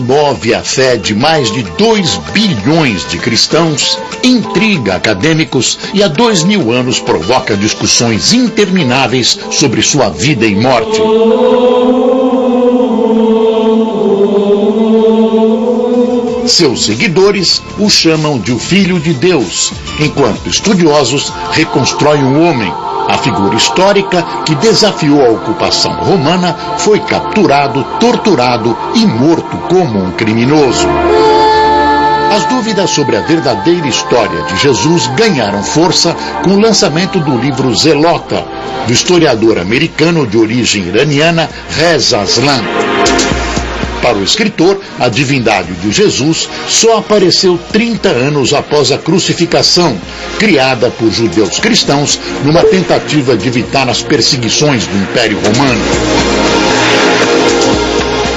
move a fé de mais de 2 bilhões de cristãos, intriga acadêmicos e há 2000 anos provoca discussões intermináveis sobre sua vida e morte. Seus seguidores o chamam de o Filho de Deus, enquanto estudiosos reconstroem o homem. A figura histórica que desafiou a ocupação romana foi capturado, torturado e morto como um criminoso. As dúvidas sobre a verdadeira história de Jesus ganharam força com o lançamento do livro Zelota, do historiador americano de origem iraniana Reza Aslan. Para o escritor, a divindade de Jesus só apareceu 30 anos após a crucificação, criada por judeus cristãos numa tentativa de evitar as perseguições do Império Romano.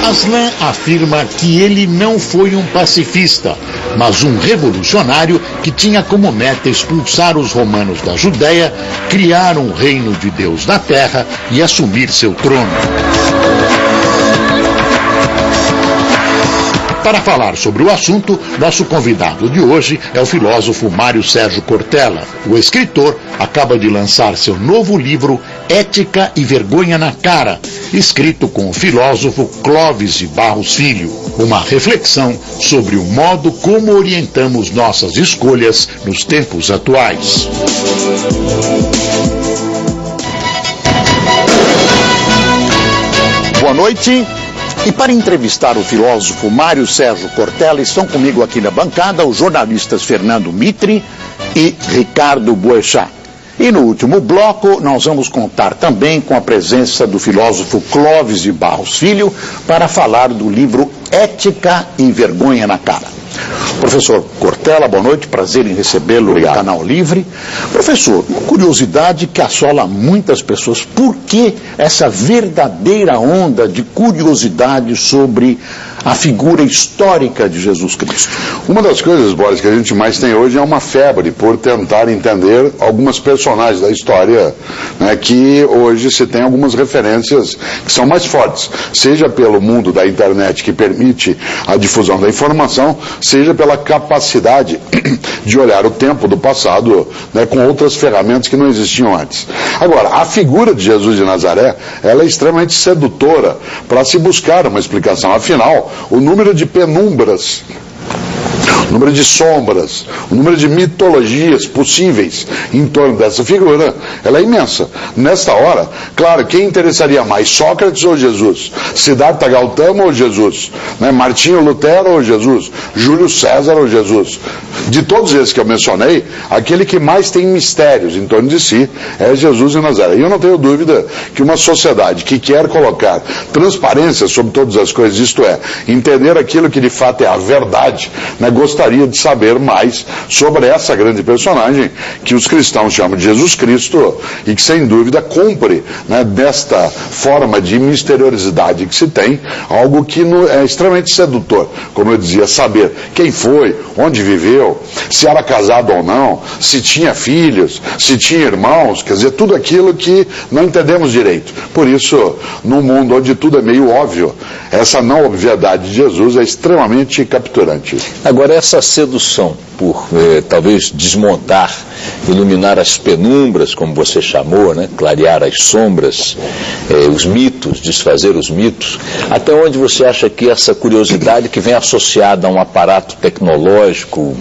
Aslan afirma que ele não foi um pacifista, mas um revolucionário que tinha como meta expulsar os romanos da Judéia, criar um reino de Deus na terra e assumir seu trono. Para falar sobre o assunto, nosso convidado de hoje é o filósofo Mário Sérgio Cortella. O escritor acaba de lançar seu novo livro Ética e Vergonha na Cara, escrito com o filósofo Clóvis de Barros Filho. Uma reflexão sobre o modo como orientamos nossas escolhas nos tempos atuais. Boa noite. E para entrevistar o filósofo Mário Sérgio Cortella, estão comigo aqui na bancada os jornalistas Fernando Mitre e Ricardo Boechat. E no último bloco nós vamos contar também com a presença do filósofo Clóvis de Barros Filho para falar do livro Ética e Vergonha na Cara. Professor Cortella, boa noite, prazer em recebê-lo no Canal Livre. Professor, uma curiosidade que assola muitas pessoas, por que essa verdadeira onda de curiosidade sobre a figura histórica de Jesus Cristo? Uma das coisas, Boris, que a gente mais tem hoje é uma febre por tentar entender algumas personagens da história, né, que hoje se tem algumas referências que são mais fortes, seja pelo mundo da internet que permite a difusão da informação, seja pela capacidade de olhar o tempo do passado, né, com outras ferramentas que não existiam antes. Agora, a figura de Jesus de Nazaré, ela é extremamente sedutora para se buscar uma explicação. Afinal, o número de penumbras, o número de sombras, o número de mitologias possíveis em torno dessa figura, ela é imensa. Nesta hora, claro, quem interessaria mais, Sócrates ou Jesus? Siddhartha Gautama ou Jesus? Né? Martinho Lutero ou Jesus? Júlio César ou Jesus? De todos esses que eu mencionei, aquele que mais tem mistérios em torno de si é Jesus de Nazaré. E eu não tenho dúvida que uma sociedade que quer colocar transparência sobre todas as coisas, isto é, entender aquilo que de fato é a verdade, né, gostaria de saber mais sobre essa grande personagem que os cristãos chamam de Jesus Cristo e que sem dúvida cumpre, né, desta forma de misteriosidade que se tem, algo que é extremamente sedutor, como eu dizia, saber quem foi, onde viveu, se era casado ou não, se tinha filhos, se tinha irmãos, quer dizer, tudo aquilo que não entendemos direito. Por isso, num mundo onde tudo é meio óbvio, essa não obviedade de Jesus é extremamente capturante. Agora, essa sedução por talvez desmontar, iluminar as penumbras, como você chamou, né? Clarear as sombras, os mitos, desfazer os mitos, até onde você acha que essa curiosidade que vem associada a um aparato tecnológico,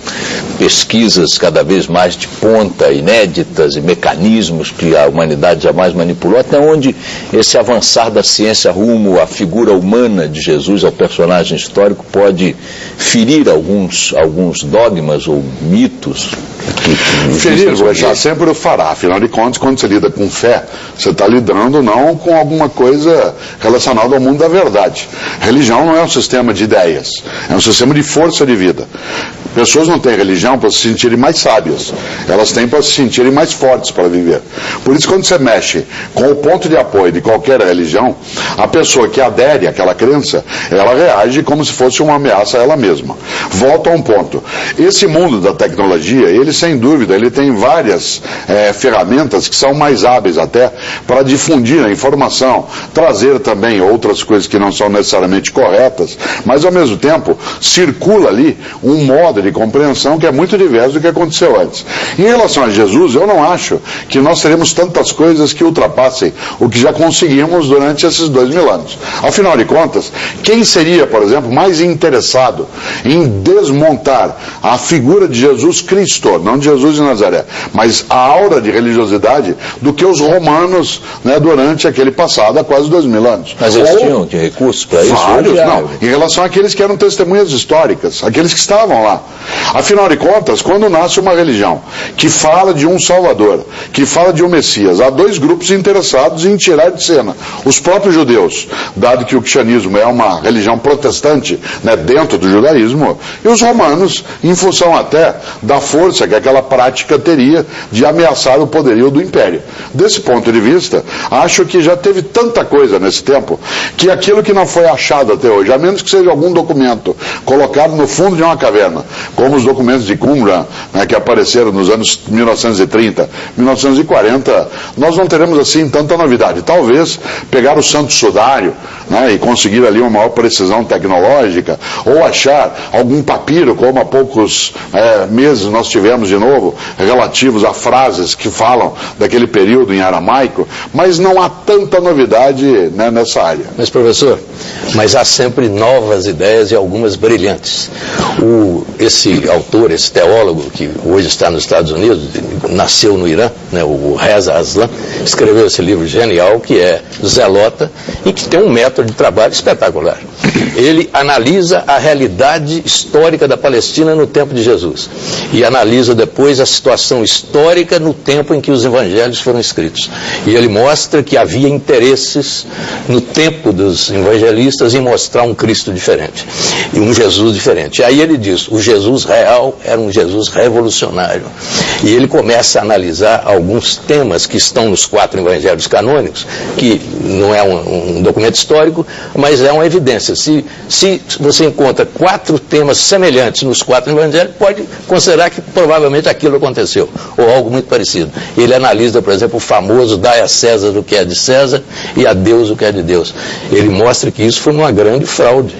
pesquisas cada vez mais de ponta, inéditas e mecanismos que a humanidade jamais manipulou, até onde esse avançar da ciência rumo à figura humana de Jesus, ao personagem histórico, pode ferir alguns dogmas ou mitos? Ferir, já sempre o fará. Afinal de contas, quando você lida com fé, você está lidando não com alguma coisa relacionada ao mundo da verdade. Religião não é um sistema de ideias, é um sistema de força de vida. pessoas não têm religião para se sentirem mais sábias, elas têm para se sentirem mais fortes para viver. Por isso, quando você mexe com o ponto de apoio de qualquer religião, a pessoa que adere àquela crença, ela reage como se fosse uma ameaça a ela mesma. Volto a um ponto. Esse mundo da tecnologia, ele sem dúvida, ele tem várias ferramentas que são mais hábeis até para difundir a informação, trazer também outras coisas que não são necessariamente corretas, mas ao mesmo tempo circula ali um modo de compreensão que é muito diverso do que aconteceu antes. Em relação a Jesus, eu não acho que nós teremos tantas coisas que ultrapassem o que já conseguimos durante esses 2000 anos. Afinal de contas, quem seria, por exemplo, mais interessado em desmontar a figura de Jesus Cristo, não de Jesus de Nazaré, mas a aura de religiosidade do que os romanos, né, durante aquele passado há quase 2000 anos? Mas eles tinham recursos para isso? Vários, não. Em relação àqueles que eram testemunhas históricas, aqueles que estavam lá. Afinal de contas, quando nasce uma religião que fala de um Salvador, que fala de um Messias, há dois grupos interessados em tirar de cena. Os próprios judeus, dado que o cristianismo é uma religião protestante, né, dentro do judaísmo, e os romanos, em função até da força que aquela prática teria de ameaçar o poderio do império. Desse ponto de vista, acho que já teve tanta coisa nesse tempo, que aquilo que não foi achado até hoje, a menos que seja algum documento colocado no fundo de uma caverna, como os documentos de Qumran, né, que apareceram nos anos 1930, 1940, nós não teremos assim tanta novidade. Talvez pegar o Santo Sudário, né, e conseguir ali uma maior precisão tecnológica, ou achar algum papiro, como há poucos meses nós tivemos de novo, relativos a frases que falam daquele período em aramaico, mas não há tanta novidade, né, nessa área. Mas, professor, mas há sempre novas ideias e algumas brilhantes. Esse autor, esse teólogo, que hoje está nos Estados Unidos, nasceu no Irã, né, o Reza Aslan, escreveu esse livro genial, que é Zelota, e que tem um método de trabalho espetacular. Ele analisa a realidade histórica da Palestina no tempo de Jesus e analisa depois a situação histórica no tempo em que os evangelhos foram escritos. E ele mostra que havia interesses no tempo dos evangelistas em mostrar um Cristo diferente e um Jesus diferente. E aí ele diz, o Jesus real era um Jesus revolucionário. E ele começa a analisar alguns temas que estão nos 4 evangelhos canônicos, que não é um documento histórico, mas é uma evidência. Se você encontra 4 temas semelhantes nos 4 evangelhos, pode considerar que provavelmente aquilo aconteceu, ou algo muito parecido. Ele analisa, por exemplo, o famoso dai a César o que é de César e a Deus o que é de Deus. Ele mostra que isso foi uma grande fraude.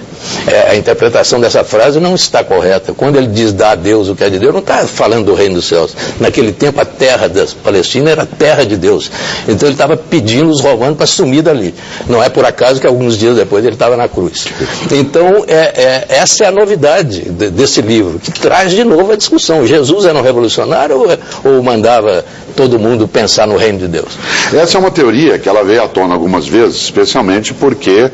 A interpretação dessa frase não está correta. Quando ele diz dá a Deus o que é de Deus, não está falando do reino dos céus. Naquele tempo a terra da Palestina era a terra de Deus. Então ele estava pedindo os romanos para sumir dali. Não é por acaso que alguns dias depois ele estava na cruz. Então essa é a novidade desse livro, que traz de novo a discussão. Jesus era um revolucionário ou mandava todo mundo pensar no reino de Deus? Essa é uma teoria que ela veio à tona algumas vezes, especialmente porque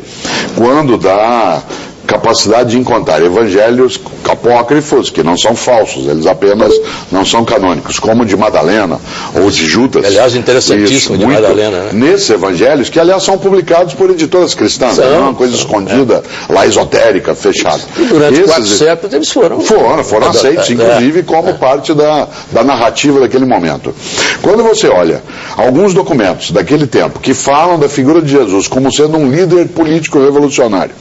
quando dá capacidade de encontrar evangelhos apócrifos, que não são falsos, eles apenas não são canônicos, como o de Madalena ou de Judas. Aliás, interessantíssimo, de Madalena, né? Nesses evangelhos, que aliás são publicados por editoras cristãs, não é uma coisa escondida, lá esotérica, fechada. E durante 4 séculos eles foram aceitos, inclusive como parte da narrativa daquele momento. Quando você olha alguns documentos daquele tempo que falam da figura de Jesus como sendo um líder político revolucionário,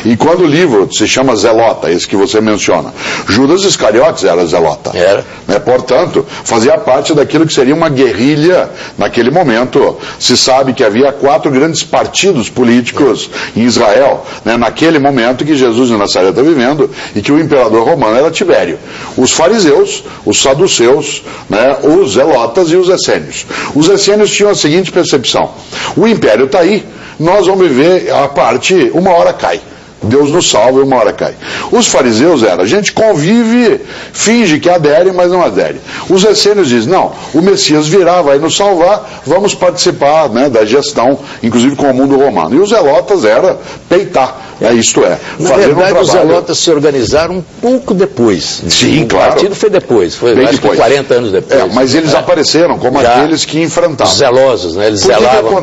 e quando o livro se chama Zelota, esse que você menciona, Judas Iscariotes era Zelota. Era. Né? Portanto, fazia parte daquilo que seria uma guerrilha naquele momento. Se sabe que havia 4 grandes partidos políticos em Israel, né? Naquele momento que Jesus de Nazaré está vivendo e que o imperador romano era Tibério. Os fariseus, os saduceus, né? Os zelotas e os essênios. Os essênios tinham a seguinte percepção: o império está aí, nós vamos viver a parte, uma hora cai. Deus nos salva e uma hora cai. Os fariseus a gente convive, finge que adere, mas não adere. Os essênios dizem, não, o Messias virá, vai nos salvar, vamos participar, né, da gestão, inclusive com o mundo romano. E os zelotas era peitar Isto é, Na fazer verdade, um trabalho... os zelotas se organizaram um pouco depois. Sim, o claro. partido foi depois, foi Bem acho depois. que 40 anos depois. Mas eles apareceram como aqueles que enfrentavam. Os zelosos, né? Eles zelavam.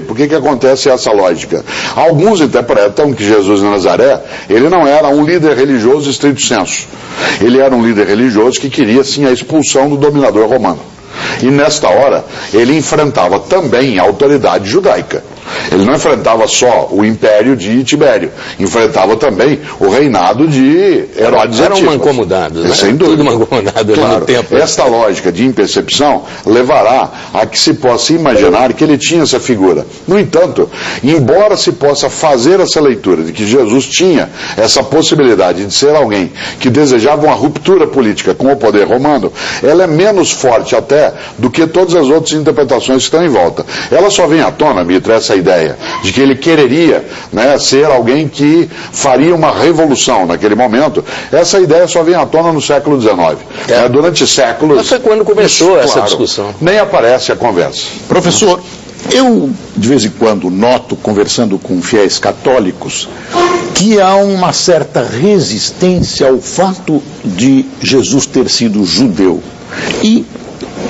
Por que acontece essa lógica? Alguns interpretam que Jesus de Nazaré, ele não era um líder religioso estrito sensu. Ele era um líder religioso que queria, sim, a expulsão do dominador romano. E nesta hora, ele enfrentava também a autoridade judaica. Ele não enfrentava só o império de Tibério, enfrentava também o reinado de Herodes Antipas. Eram mancomunados, né? Sem dúvida. Tudo mancomunado claro, no tempo. Esta lógica de impercepção levará a que se possa imaginar que ele tinha essa figura. No entanto, embora se possa fazer essa leitura de que Jesus tinha essa possibilidade de ser alguém que desejava uma ruptura política com o poder romano, ela é menos forte até do que todas as outras interpretações que estão em volta. Ela só vem à tona, Mitra, essa ideia de que ele quereria, né, ser alguém que faria uma revolução naquele momento. Essa ideia só vem à tona no século XIX. Durante séculos... Mas foi quando começou essa discussão. Nem aparece a conversa. Professor, eu de vez em quando noto, conversando com fiéis católicos, que há uma certa resistência ao fato de Jesus ter sido judeu. E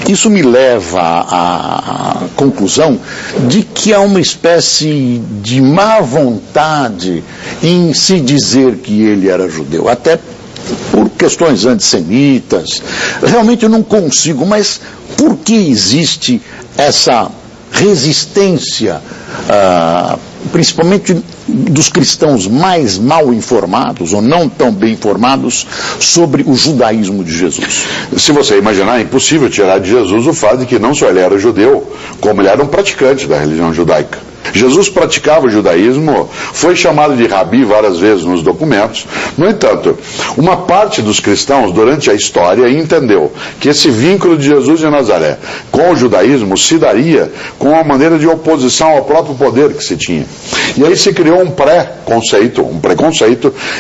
isso me leva à conclusão de que há uma espécie de má vontade em se dizer que ele era judeu, até por questões antissemitas. Realmente eu não consigo, mas por que existe essa resistência, principalmente dos cristãos mais mal informados ou não tão bem informados sobre o judaísmo de Jesus? Se você imaginar, é impossível tirar de Jesus o fato de que não só ele era judeu, como ele era um praticante da religião judaica. Jesus praticava o judaísmo, foi chamado de rabi várias vezes nos documentos. No entanto, uma parte dos cristãos durante a história entendeu que esse vínculo de Jesus de Nazaré com o judaísmo se daria com uma maneira de oposição ao próprio poder que se tinha. E aí se criou um preconceito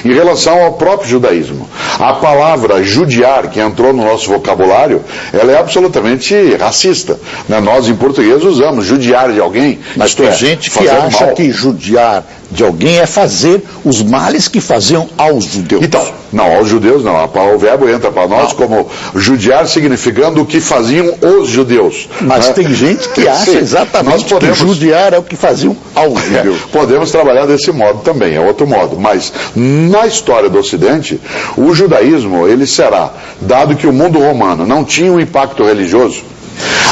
em relação ao próprio judaísmo. A palavra judiar, que entrou no nosso vocabulário, ela é absolutamente racista. Nós em português usamos judiar de alguém, mas tem gente que acha que judiar de alguém é fazer os males que faziam aos judeus. Então, não, aos judeus não. O verbo entra para nós como judiar, significando o que faziam os judeus. Mas tem gente que acha exatamente que judiar é o que faziam aos judeus. Podemos trabalhar desse modo também, é outro modo. Mas na história do Ocidente, o judaísmo, ele será, dado que o mundo romano não tinha um impacto religioso,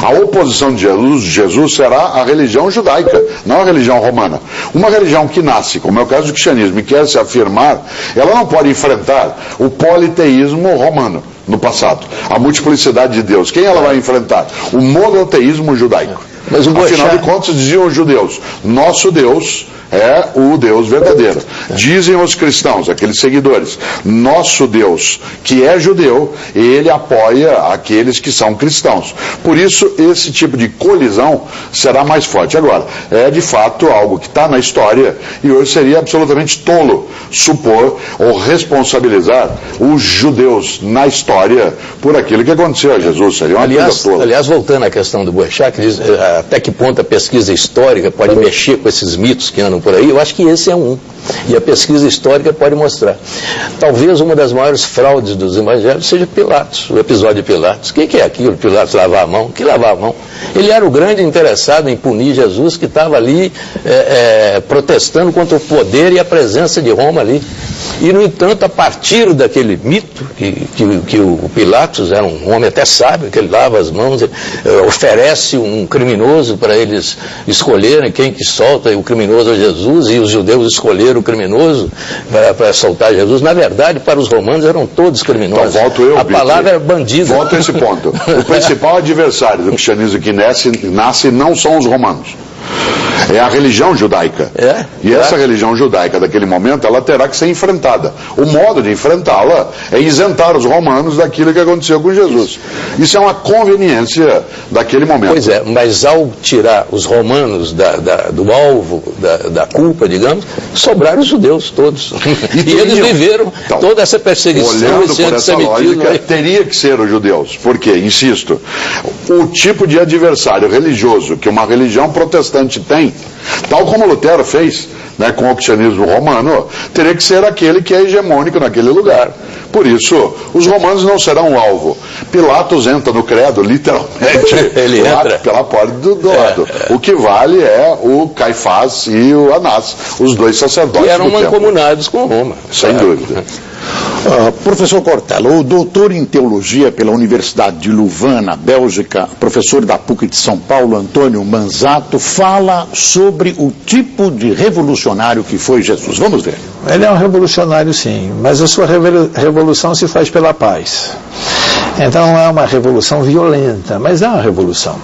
a oposição de Jesus será a religião judaica, não a religião romana. Uma religião que nasce, como é o caso do cristianismo, e quer se afirmar, ela não pode enfrentar o politeísmo romano no passado, a multiplicidade de Deus. Quem ela vai enfrentar? O monoteísmo judaico. Mas afinal de contas, diziam os judeus, nosso Deus é o Deus verdadeiro. Dizem os cristãos, aqueles seguidores, nosso Deus, que é judeu, ele apoia aqueles que são cristãos. Por isso, esse tipo de colisão será mais forte. Agora, é de fato algo que está na história e hoje seria absolutamente tolo supor ou responsabilizar os judeus na história por aquilo que aconteceu a Jesus. Seria uma coisa tola. Aliás, voltando à questão do Boechat, que diz até que ponto a pesquisa histórica pode mexer com esses mitos que andam por aí, eu acho que esse é um. E a pesquisa histórica pode mostrar. Talvez uma das maiores fraudes dos evangelhos seja Pilatos, o episódio de Pilatos. O que é aquilo? Pilatos lavar a mão? Que lavar a mão? Ele era o grande interessado em punir Jesus, que estava ali protestando contra o poder e a presença de Roma ali. E, no entanto, a partir daquele mito, que o Pilatos era um homem até sábio, que ele lava as mãos, oferece um criminoso para eles escolherem quem que solta, o criminoso é Jesus, e os judeus escolheram o criminoso para soltar Jesus. Na verdade, para os romanos eram todos criminosos. Então, a palavra era bandido. Volto a esse ponto. O principal adversário do cristianismo que nasce não são os romanos. É a religião judaica. Essa religião judaica daquele momento, ela terá que ser enfrentada. O modo de enfrentá-la é isentar os romanos daquilo que aconteceu com Jesus. Isso é uma conveniência daquele momento. Pois é, mas ao tirar os romanos do alvo da culpa, digamos, sobraram os judeus todos. E eles viveram toda essa perseguição, olhando por essa lógica, teria que ser os judeus. Porque, insisto, o tipo de adversário religioso que uma religião protestante tem, tal como Lutero fez, né, com o cristianismo romano, teria que ser aquele que é hegemônico naquele lugar. Por isso, os romanos não serão o alvo. Pilatos entra no credo, literalmente, Ele entra pela porta do lado. O que vale é o Caifás e o Anás, os dois sacerdotes. Que eram do templo. mancomunados com Roma. Sem dúvida. Professor Cortella, o doutor em teologia pela Universidade de Louvain, na Bélgica, professor da PUC de São Paulo, Antônio Manzato, fala sobre o tipo de revolucionário que foi Jesus. Vamos ver. Ele é um revolucionário, sim, mas a sua revolução se faz pela paz. Então não é uma revolução violenta, mas é uma revolução.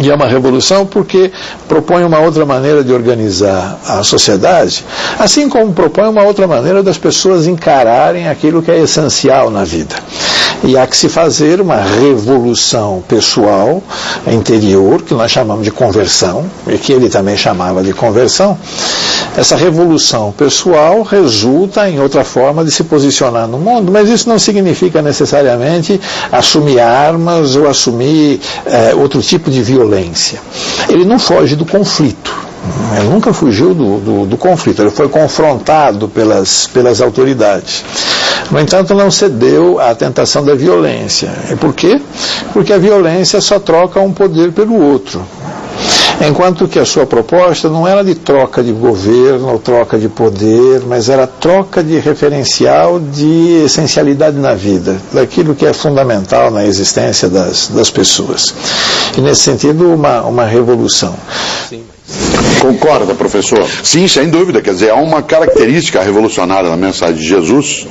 E é uma revolução porque propõe uma outra maneira de organizar a sociedade, assim como propõe uma outra maneira das pessoas encararem aquilo que é essencial na vida. E há que se fazer uma revolução pessoal, interior, que nós chamamos de conversão, e que ele também chamava de conversão. Essa revolução pessoal resulta em outra forma de se posicionar no mundo, mas isso não significa necessariamente assumir armas ou assumir outro tipo de violência. Ele não foge do conflito. Ele nunca fugiu do conflito, ele foi confrontado pelas autoridades. No entanto, não cedeu à tentação da violência. E por quê? Porque a violência só troca um poder pelo outro. Enquanto que a sua proposta não era de troca de governo ou troca de poder, mas era troca de referencial de essencialidade na vida, daquilo que é fundamental na existência das pessoas. E nesse sentido, uma revolução. Sim. Concorda, professor? Sim, sem dúvida. Quer dizer, há uma característica revolucionária na mensagem de Jesus,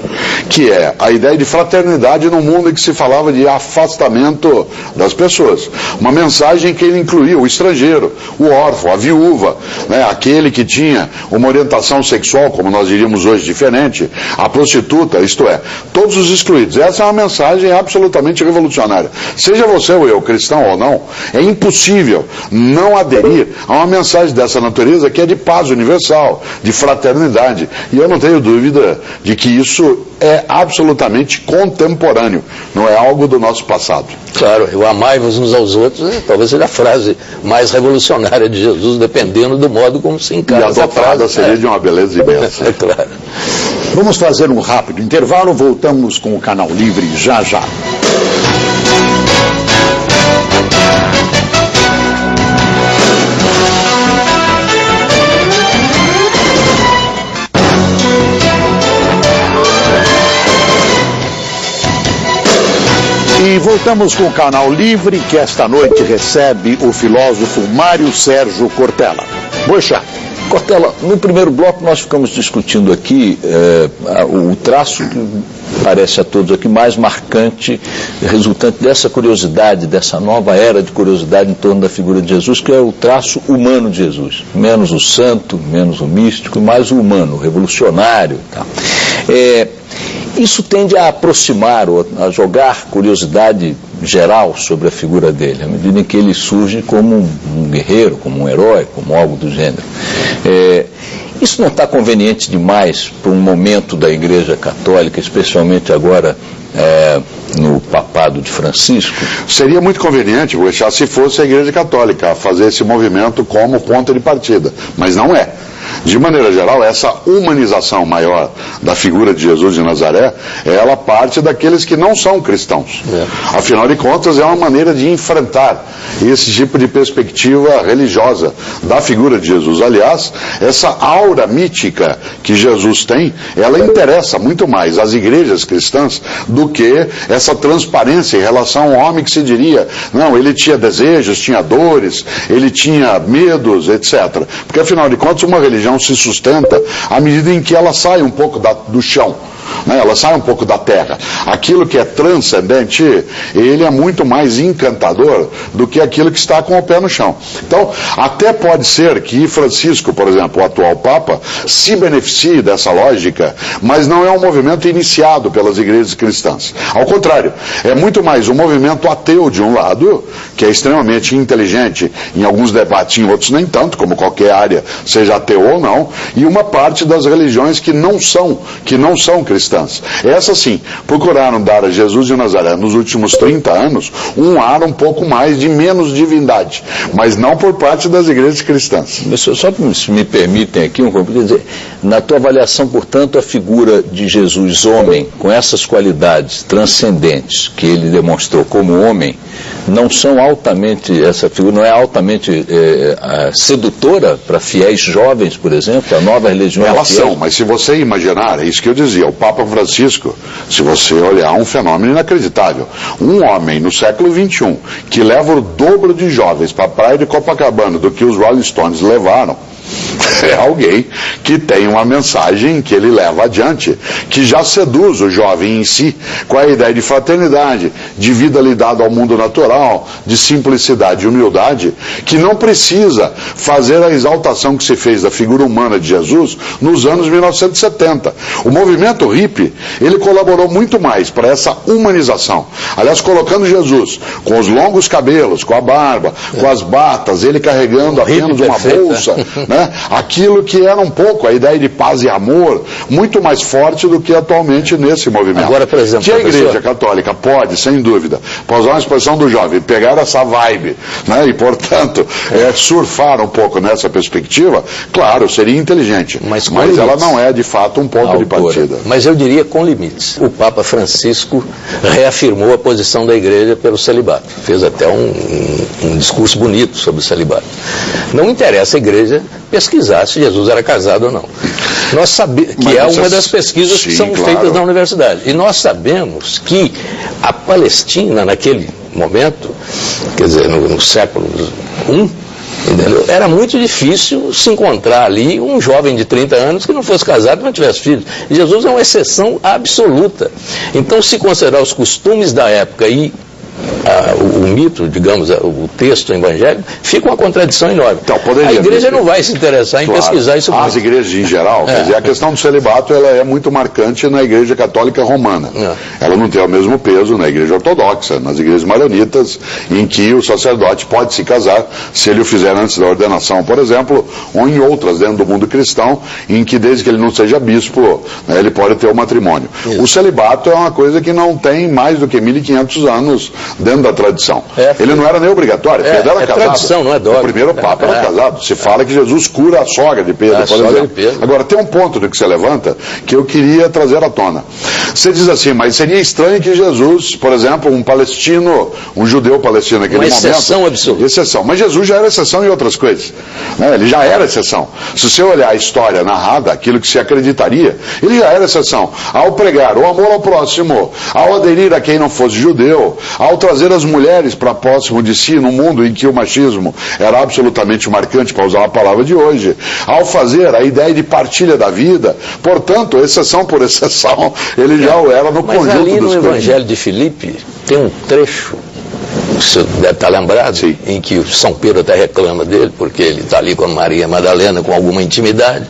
que é a ideia de fraternidade num mundo em que se falava de afastamento das pessoas. Uma mensagem que ele incluía o estrangeiro, o órfão, a viúva, né, aquele que tinha uma orientação sexual, como nós diríamos hoje, diferente, a prostituta, isto é, todos os excluídos. Essa é uma mensagem absolutamente revolucionária. Seja você ou eu, cristão ou não, é impossível não aderir a uma mensagem dessa natureza que é de paz universal, de fraternidade. E eu não tenho dúvida de que isso é absolutamente contemporâneo, não é algo do nosso passado. Claro, o amai-vos uns aos outros, talvez seja a frase mais revolucionária de Jesus, dependendo do modo como se encara essa essa frase. frase. Seria de uma beleza imensa. É claro. Vamos fazer um rápido intervalo, voltamos com o Canal Livre já já. E voltamos com o Canal Livre, que esta noite recebe o filósofo Mário Sérgio Cortella. Boixá. Cortella, no primeiro bloco nós ficamos discutindo aqui o traço que parece a todos aqui mais marcante, resultante dessa curiosidade, dessa nova era de curiosidade em torno da figura de Jesus, que é o traço humano de Jesus. Menos o santo, menos o místico, mais o humano, o revolucionário. Tá? Isso tende a aproximar, ou a jogar curiosidade geral sobre a figura dele, à medida em que ele surge como um guerreiro, como um herói, como algo do gênero. Isso não está conveniente demais para um momento da Igreja Católica, especialmente agora no papado de Francisco? Seria muito conveniente, se fosse a Igreja Católica a fazer esse movimento como ponto de partida, mas não é. De maneira geral, essa humanização maior da figura de Jesus de Nazaré, ela parte daqueles que não são cristãos. Afinal de contas, é uma maneira de enfrentar esse tipo de perspectiva religiosa da figura de Jesus. Aliás, essa aura mítica que Jesus tem, ela interessa muito mais às igrejas cristãs do que essa transparência em relação ao homem que se diria, não, ele tinha desejos, tinha dores, ele tinha medos, etc. Porque, afinal de contas, uma religião se sustenta à medida em que ela sai um pouco do chão, né? Ela sai um pouco da terra. Aquilo que é transcendente, ele é muito mais encantador do que aquilo que está com o pé no chão. Então, até pode ser que Francisco, por exemplo, o atual Papa, se beneficie dessa lógica, mas não é um movimento iniciado pelas igrejas cristãs. Ao contrário, é muito mais um movimento ateu de um lado, que é extremamente inteligente em alguns debates, em outros nem tanto, como qualquer área, seja ateu ou não, e uma parte das religiões que não são cristãs. cristãs. Essas sim, procuraram dar a Jesus de Nazaré nos últimos 30 anos um ar um pouco mais de menos divindade, mas não por parte das igrejas cristãs. Só se me permitem aqui um comentário, dizer, na tua avaliação, portanto, a figura de Jesus homem, com essas qualidades transcendentes que ele demonstrou como homem, não são altamente, essa figura não é altamente sedutora para fiéis jovens, por exemplo, a nova religião. Elas são, mas se você imaginar, é isso que eu dizia, o Papa Francisco, se você olhar, um fenômeno inacreditável. Um homem no século XXI que leva o dobro de jovens para a praia de Copacabana do que os Rolling Stones levaram, é alguém que tem uma mensagem que ele leva adiante, que já seduz o jovem em si, com a ideia de fraternidade, de vida ligada ao mundo natural, de simplicidade e humildade, que não precisa fazer a exaltação que se fez da figura humana de Jesus nos anos 1970. O movimento hippie, ele colaborou muito mais para essa humanização. Aliás, colocando Jesus com os longos cabelos, com a barba, com as batas, ele carregando apenas uma bolsa, né? Aquilo que era um pouco a ideia de paz e amor, muito mais forte do que atualmente nesse movimento. Agora, por exemplo, que a Igreja Católica pode, sem dúvida, para usar uma expressão do jovem, pegar essa vibe, né, e, portanto, surfar um pouco nessa perspectiva, claro, seria inteligente, mas ela não é, de fato, um ponto de partida. Mas eu diria com limites. O Papa Francisco reafirmou a posição da Igreja pelo celibato. Fez até um discurso bonito sobre o celibato. Não interessa a Igreja pesquisar se Jesus era casado ou não. Nós sabemos que é uma das pesquisas que são feitas na universidade. E nós sabemos que a Palestina, naquele momento, quer dizer, no século I, entendeu? Era muito difícil se encontrar ali um jovem de 30 anos que não fosse casado e não tivesse filhos. Jesus é uma exceção absoluta. Então, se considerar os costumes da época e o mito, digamos, o texto evangélico, fica uma contradição enorme. Então, a igreja não vai se interessar em pesquisar isso. As igrejas em geral, quer dizer, a questão do celibato ela é muito marcante na Igreja Católica Romana. Ela não tem o mesmo peso na Igreja Ortodoxa, nas igrejas maronitas, em que o sacerdote pode se casar se ele o fizer antes da ordenação, por exemplo, ou em outras dentro do mundo cristão, em que desde que ele não seja bispo, né, ele pode ter o matrimônio. Isso. O celibato é uma coisa que não tem mais do que 1.500 anos dentro da tradição. Ele não era nem obrigatório, Pedro era casado. Tradição, não é dogma. O primeiro Papa era casado. Se fala que Jesus cura a sogra de Pedro, por exemplo. Agora, tem um ponto do que você levanta que eu queria trazer à tona. Você diz assim, mas seria estranho que Jesus, por exemplo, um palestino, um judeu palestino naquele momento... Uma exceção absoluta. Exceção. Mas Jesus já era exceção em outras coisas. Né? Ele já era exceção. Se você olhar a história narrada, aquilo que se acreditaria, ele já era exceção. Ao pregar o amor ao próximo, ao aderir a quem não fosse judeu, ao trazer as mulheres para próximo de si, num mundo em que o machismo era absolutamente marcante, para usar a palavra de hoje, ao fazer a ideia de partilha da vida, portanto, exceção por exceção, ele já o era no conjunto dos coisas. Mas ali no Evangelho de Filipe, tem um trecho, você deve estar lembrado, sim, em que São Pedro até reclama dele, porque ele está ali com a Maria Madalena com alguma intimidade,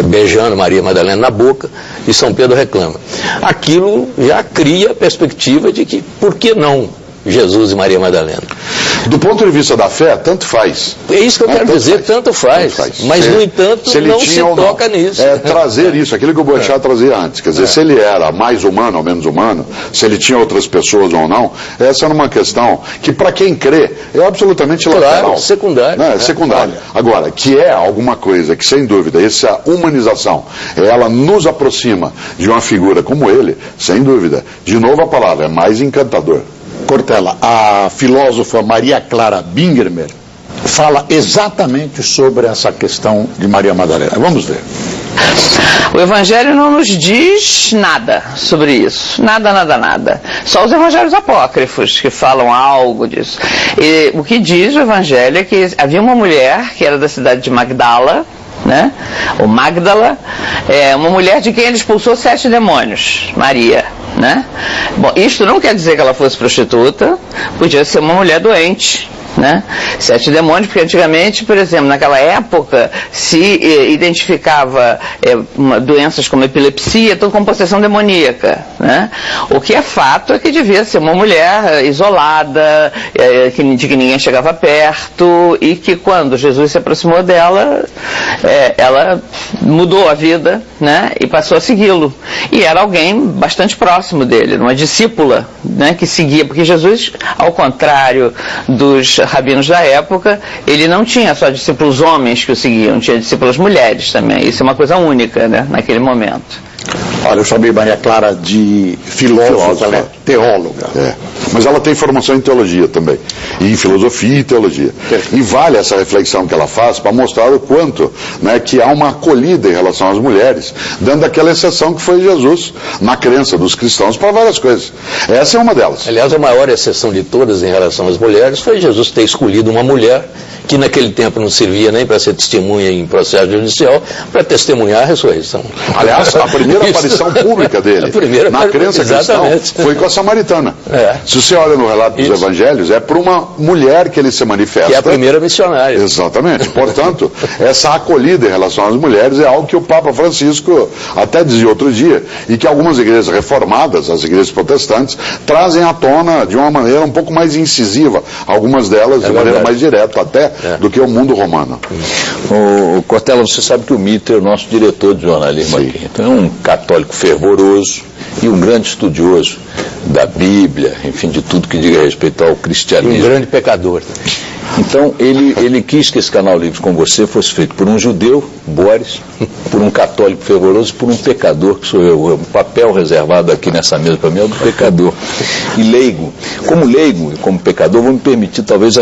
beijando Maria Madalena na boca, e São Pedro reclama. Aquilo já cria a perspectiva de que, por que não Jesus e Maria Madalena? Do ponto de vista da fé, tanto faz. É isso que eu quero dizer, tanto faz. Mas, no entanto, não se toca nisso. Trazer isso, aquilo que o Boechat trazia antes. Quer dizer, se ele era mais humano ou menos humano, se ele tinha outras pessoas ou não, essa era uma questão que, para quem crê, é absolutamente lateral. Claro, secundário. É secundário. Agora, que é alguma coisa que, sem dúvida, essa humanização, ela nos aproxima de uma figura como ele, sem dúvida. De novo a palavra, é mais encantador. Cortella, a filósofa Maria Clara Bingermer fala exatamente sobre essa questão de Maria Madalena. Vamos ver. O Evangelho não nos diz nada sobre isso. Nada, nada, nada. Só os evangelhos apócrifos que falam algo disso. E o que diz o Evangelho é que havia uma mulher que era da cidade de Magdala, né? Ou Magdala, uma mulher de quem ele expulsou 7 demônios, Maria, né? Bom, isto não quer dizer que ela fosse prostituta, podia ser uma mulher doente, né? 7 demônios, porque antigamente, por exemplo, naquela época, se identificava doenças como epilepsia, tudo como possessão demoníaca, né? O que é fato é que devia ser uma mulher isolada, de que ninguém chegava perto, e que quando Jesus se aproximou dela, ela mudou a vida, né? E passou a segui-lo. E era alguém bastante próximo dele, uma discípula, né? Que seguia, porque Jesus, ao contrário dos rabinos da época, ele não tinha só discípulos homens que o seguiam, tinha discípulas mulheres também. Isso é uma coisa única, né? Naquele momento. Olha, eu chamei Maria Clara de filósofa, ela é teóloga. Mas ela tem formação em teologia também, e em filosofia e teologia. E vale essa reflexão que ela faz para mostrar o quanto, né, que há uma acolhida em relação às mulheres, dando aquela exceção que foi Jesus, na crença dos cristãos, para várias coisas. Essa é uma delas. Aliás, a maior exceção de todas em relação às mulheres foi Jesus ter escolhido uma mulher que naquele tempo não servia nem para ser testemunha em processo judicial, para testemunhar a ressurreição. Aliás, a primeira aparição pública dele, na crença cristã, foi com a samaritana. Se você olha no relato dos evangelhos, é para uma mulher que ele se manifesta. Que é a primeira missionária. Exatamente. Portanto, essa acolhida em relação às mulheres é algo que o Papa Francisco até dizia outro dia, e que algumas igrejas reformadas, as igrejas protestantes, trazem à tona de uma maneira um pouco mais incisiva, algumas delas de maneira mais direta até, do que o mundo romano. O Cortella, você sabe que o Mitter é o nosso diretor de jornalismo aqui. Então é um católico fervoroso e um grande estudioso da Bíblia, enfim, de tudo que diga respeito ao cristianismo. E um grande pecador. Então ele quis que esse canal Livros com Você fosse feito por um judeu, Boris, por um católico fervoroso e por um pecador, que sou eu. O papel reservado aqui nessa mesa para mim é o do pecador. E leigo. Como leigo e como pecador, vou me permitir talvez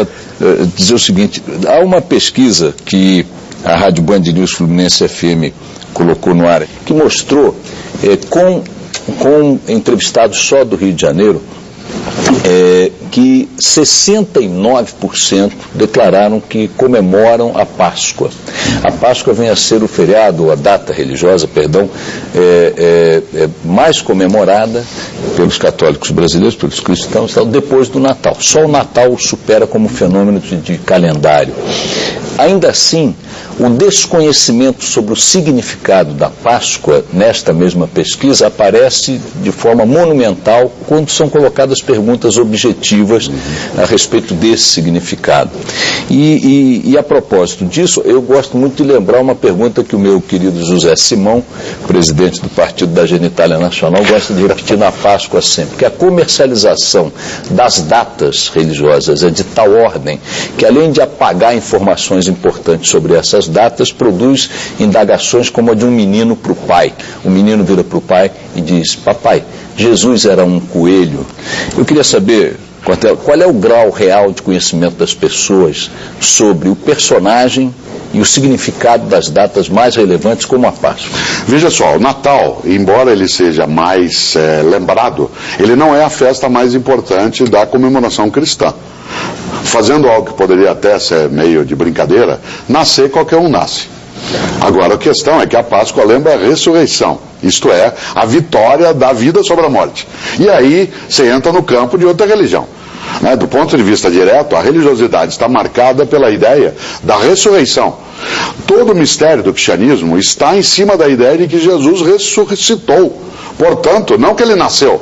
dizer o seguinte: há uma pesquisa que a Rádio Band News Fluminense FM colocou no ar, que mostrou com entrevistados só do Rio de Janeiro, que 69% declararam que comemoram a Páscoa. A Páscoa vem a ser o feriado, a data religiosa, mais comemorada pelos católicos brasileiros, pelos cristãos, depois do Natal. Só o Natal o supera como fenômeno de calendário. Ainda assim, o desconhecimento sobre o significado da Páscoa, nesta mesma pesquisa, aparece de forma monumental quando são colocadas perguntas objetivas a respeito desse significado. E a propósito disso, eu gosto muito de lembrar uma pergunta que o meu querido José Simão, presidente do Partido da Genitália Nacional, gosta de repetir na Páscoa sempre, que a comercialização das datas religiosas é de tal ordem que, além de apagar informações importantes sobre essas datas, produz indagações como a de um menino para o pai. O menino vira para o pai e diz: papai, Jesus era um coelho. Eu queria saber, Cortella, qual é o grau real de conhecimento das pessoas sobre o personagem e o significado das datas mais relevantes, como a Páscoa? Veja só, o Natal, embora ele seja mais lembrado, ele não é a festa mais importante da comemoração cristã. Fazendo algo que poderia até ser meio de brincadeira, nascer qualquer um nasce. Agora a questão é que a Páscoa lembra a ressurreição, isto é, a vitória da vida sobre a morte. E aí você entra no campo de outra religião. Do ponto de vista direto, a religiosidade está marcada pela ideia da ressurreição. Todo o mistério do cristianismo está em cima da ideia de que Jesus ressuscitou. Portanto, não que ele nasceu.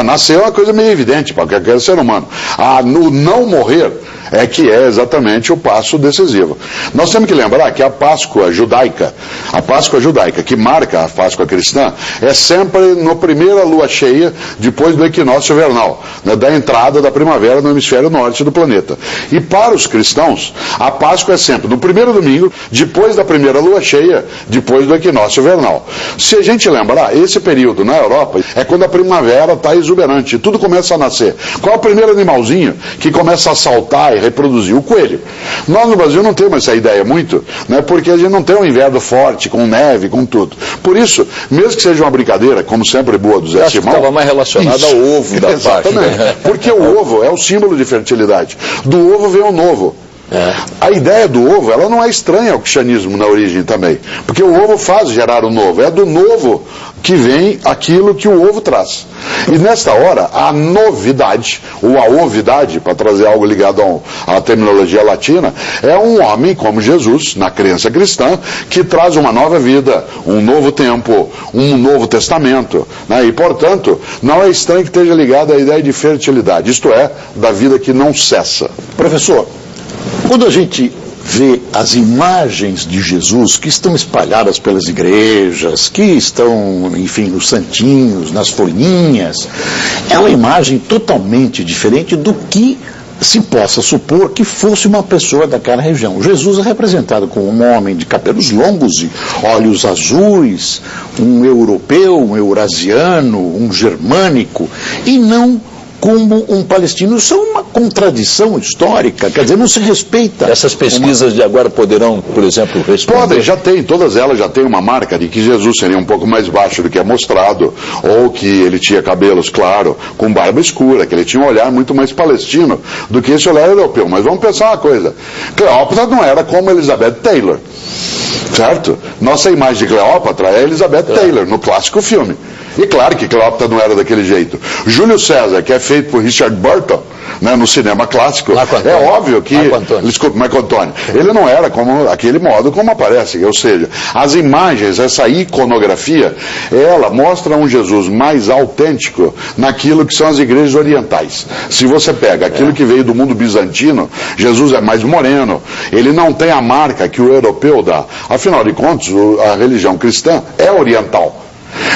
Nasceu é uma coisa meio evidente para qualquer ser humano. No não morrer é que é exatamente o passo decisivo. Nós temos que lembrar que a Páscoa judaica, que marca a Páscoa cristã, é sempre na primeira lua cheia, depois do equinócio vernal, da entrada da primavera no hemisfério norte do planeta. E para os cristãos, a Páscoa é sempre no primeiro domingo, depois da primeira lua cheia, depois do equinócio vernal. Se a gente lembrar, esse período na Europa é quando a primavera está exuberante, tudo começa a nascer. Qual é o primeiro animalzinho que começa a saltar e reproduzir? O coelho. Nós no Brasil não temos essa ideia muito, porque a gente não tem um inverno forte, com neve, com tudo. Por isso, mesmo que seja uma brincadeira, como sempre boa do Zé Simão... estava mais relacionado ao ovo da Páscoa. Exatamente, porque o ovo é o símbolo de fertilidade. Do ovo vem o novo. A ideia do ovo, ela não é estranha ao cristianismo na origem também, porque o ovo faz gerar o novo, é do novo que vem aquilo que o ovo traz. E nesta hora, a novidade, ou a ovidade, para trazer algo ligado à terminologia latina, é um homem como Jesus, na crença cristã, que traz uma nova vida, um novo tempo, um novo testamento, né? E, portanto, não é estranho que esteja ligado à ideia de fertilidade, isto é, da vida que não cessa. Professor, quando a gente vê as imagens de Jesus que estão espalhadas pelas igrejas, que estão, enfim, nos santinhos, nas folhinhas, é uma imagem totalmente diferente do que se possa supor que fosse uma pessoa daquela região. Jesus é representado como um homem de cabelos longos e olhos azuis, um europeu, um eurasiano, um germânico, e não como um palestino. Isso é uma contradição histórica, quer dizer, não se respeita. Essas pesquisas de agora poderão, por exemplo, responder? Podem, já tem, todas elas já têm uma marca de que Jesus seria um pouco mais baixo do que é mostrado, ou que ele tinha cabelos, claro, com barba escura, que ele tinha um olhar muito mais palestino do que esse olhar europeu. Mas vamos pensar uma coisa, Cleópatra não era como Elizabeth Taylor, certo? Nossa imagem de Cleópatra é Elizabeth Taylor, no clássico filme. E claro que Cleópatra não era daquele jeito. Júlio César, que é feito por Richard Burton, né, no cinema clássico, é óbvio que... Desculpe, Marco Antônio. Ele não era como aquele modo como aparece. Ou seja, as imagens, essa iconografia, ela mostra um Jesus mais autêntico naquilo que são as igrejas orientais. Se você pega aquilo que veio do mundo bizantino, Jesus é mais moreno. Ele não tem a marca que o europeu dá. Afinal de contas, a religião cristã é oriental.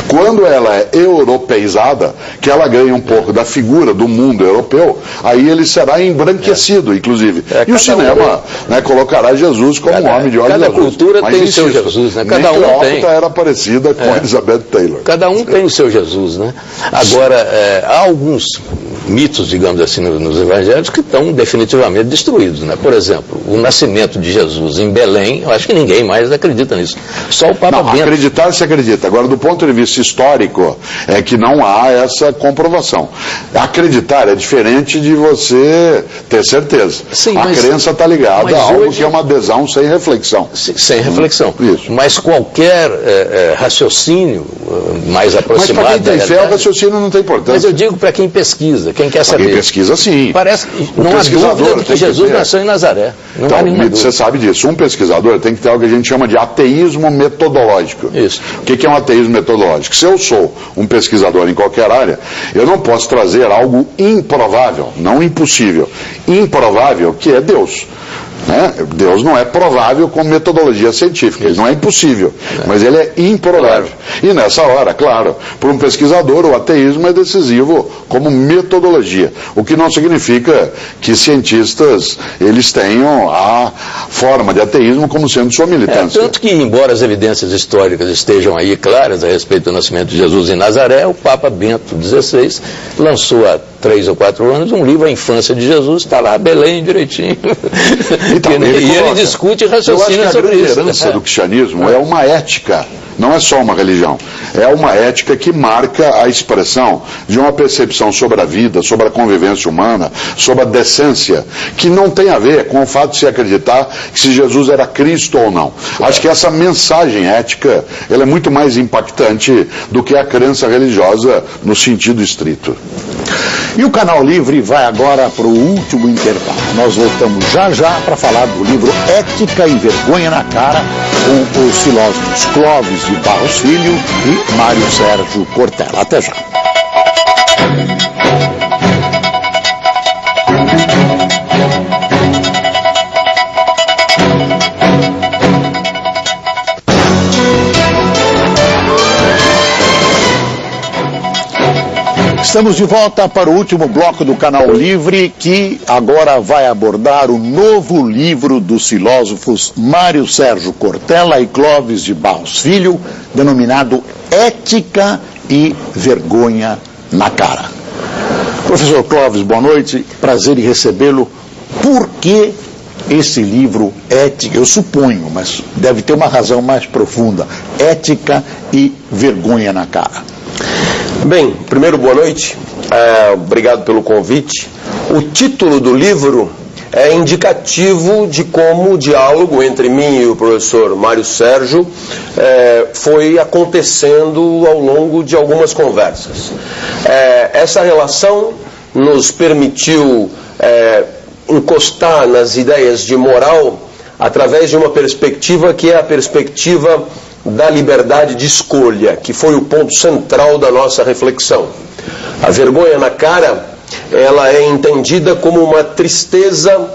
Quando ela é europeizada, que ela ganha um pouco da figura do mundo europeu, aí ele será embranquecido, inclusive. E o cinema colocará Jesus como um homem de olhos azuis. Cada cultura tem o seu Jesus, né? Cada um tem. Era parecida com Elizabeth Taylor. Cada um tem o seu Jesus, né? Agora, há alguns mitos, digamos assim, nos evangelhos que estão definitivamente destruídos, né? Por exemplo, o nascimento de Jesus em Belém, eu acho que ninguém mais acredita nisso. Só o Papa Bento. Acreditar se acredita. Agora, do ponto de vista histórico, é que não há essa comprovação. Acreditar é diferente de você ter certeza. Sim, a crença está ligada a algo que é uma adesão sem reflexão. Sem reflexão. Isso. Mas qualquer raciocínio mais aproximado... Mas para quem tem fé, o raciocínio não tem importância. Mas eu digo para quem pesquisa, quem quer saber. Quem pesquisa, sim. Parece que não há dúvida de que Jesus nasceu em Nazaré. Não há nenhuma dúvida. Você sabe disso. Um pesquisador tem que ter algo que a gente chama de ateísmo metodológico. Isso. O que é um ateísmo metodológico? Se eu sou um pesquisador em qualquer área, eu não posso trazer algo improvável, não impossível, improvável, que é Deus. Né? Deus não é provável com metodologia científica, ele não é impossível, mas ele é improvável. E nessa hora, claro, para um pesquisador o ateísmo é decisivo como metodologia, o que não significa que cientistas eles tenham a forma de ateísmo como sendo sua militância. Tanto que, embora as evidências históricas estejam aí claras a respeito do nascimento de Jesus em Nazaré, o Papa Bento XVI lançou há 3 ou 4 anos um livro, A Infância de Jesus, está lá, Belém, direitinho. Então, ele discute e raciocina sobre isso. A grande herança do cristianismo é uma ética, não é só uma religião. É uma ética que marca a expressão de uma percepção sobre a vida, sobre a convivência humana, sobre a decência, que não tem a ver com o fato de se acreditar que se Jesus era Cristo ou não. Acho que essa mensagem ética, ela é muito mais impactante do que a crença religiosa no sentido estrito. E o Canal Livre vai agora para o último intervalo. Nós voltamos já para falar do livro Ética e Vergonha na Cara, com os filósofos Clóvis de Barros Filho e Mário Sérgio Cortella. Até já. Estamos de volta para o último bloco do Canal Livre, que agora vai abordar o novo livro dos filósofos Mário Sérgio Cortella e Clóvis de Barros Filho, denominado Ética e Vergonha na Cara. Professor Clóvis, boa noite, prazer em recebê-lo. Por que esse livro Ética, eu suponho, mas deve ter uma razão mais profunda, Ética e Vergonha na Cara? Bem, primeiro, boa noite, obrigado pelo convite. O título do livro é indicativo de como o diálogo entre mim e o professor Mário Sérgio foi acontecendo ao longo de algumas conversas. Essa relação nos permitiu encostar nas ideias de moral através de uma perspectiva que é a perspectiva da liberdade de escolha, que foi o ponto central da nossa reflexão. A vergonha na cara, ela é entendida como uma tristeza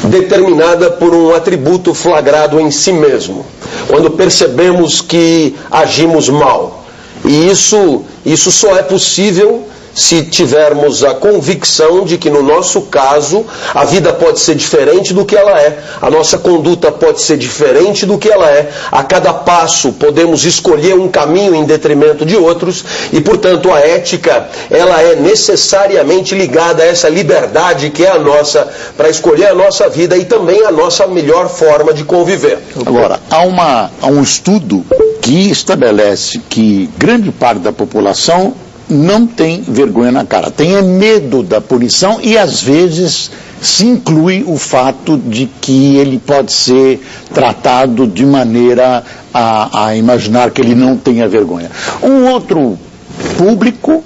determinada por um atributo flagrado em si mesmo, quando percebemos que agimos mal. E isso só é possível se tivermos a convicção de que, no nosso caso, a vida pode ser diferente do que ela é, a nossa conduta pode ser diferente do que ela é, a cada passo podemos escolher um caminho em detrimento de outros, e, portanto, a ética, ela é necessariamente ligada a essa liberdade que é a nossa, para escolher a nossa vida e também a nossa melhor forma de conviver. Agora, há um estudo que estabelece que grande parte da população não tem vergonha na cara, tem medo da punição e às vezes se inclui o fato de que ele pode ser tratado de maneira a imaginar que ele não tenha vergonha. Um outro público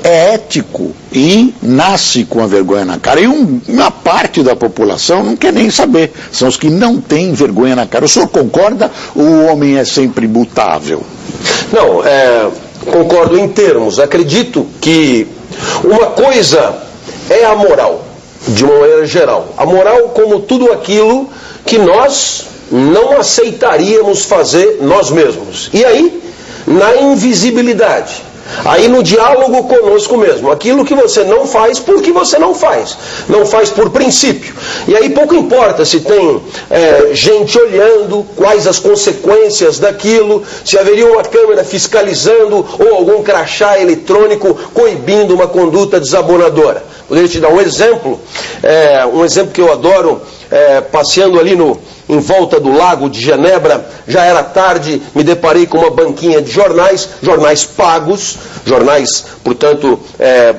é ético e nasce com a vergonha na cara, e uma parte da população não quer nem saber, são os que não têm vergonha na cara. O senhor concorda ou o homem é sempre mutável? Não, concordo em termos. Acredito que uma coisa é a moral, de uma maneira geral. A moral como tudo aquilo que nós não aceitaríamos fazer nós mesmos. E aí, na invisibilidade, aí no diálogo conosco mesmo, aquilo que você não faz porque você não faz por princípio. E aí pouco importa se tem gente olhando, quais as consequências daquilo, se haveria uma câmera fiscalizando ou algum crachá eletrônico coibindo uma conduta desabonadora. Poderia te dar um exemplo que eu adoro, passeando ali em volta do lago de Genebra, já era tarde, me deparei com uma banquinha de jornais pagos, jornais, portanto,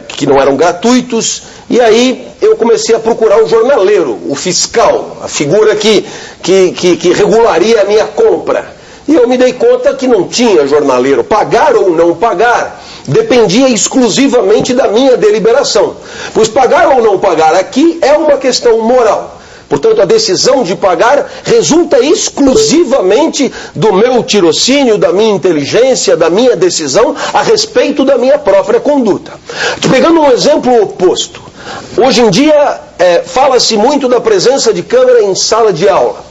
que não eram gratuitos, e aí eu comecei a procurar o jornaleiro, o fiscal, a figura que regularia a minha compra. E eu me dei conta que não tinha jornaleiro. Pagar ou não pagar dependia exclusivamente da minha deliberação. Pois pagar ou não pagar aqui é uma questão moral. Portanto, a decisão de pagar resulta exclusivamente do meu tirocínio, da minha inteligência, da minha decisão a respeito da minha própria conduta. Estou pegando um exemplo oposto. Hoje em dia, fala-se muito da presença de câmera em sala de aula.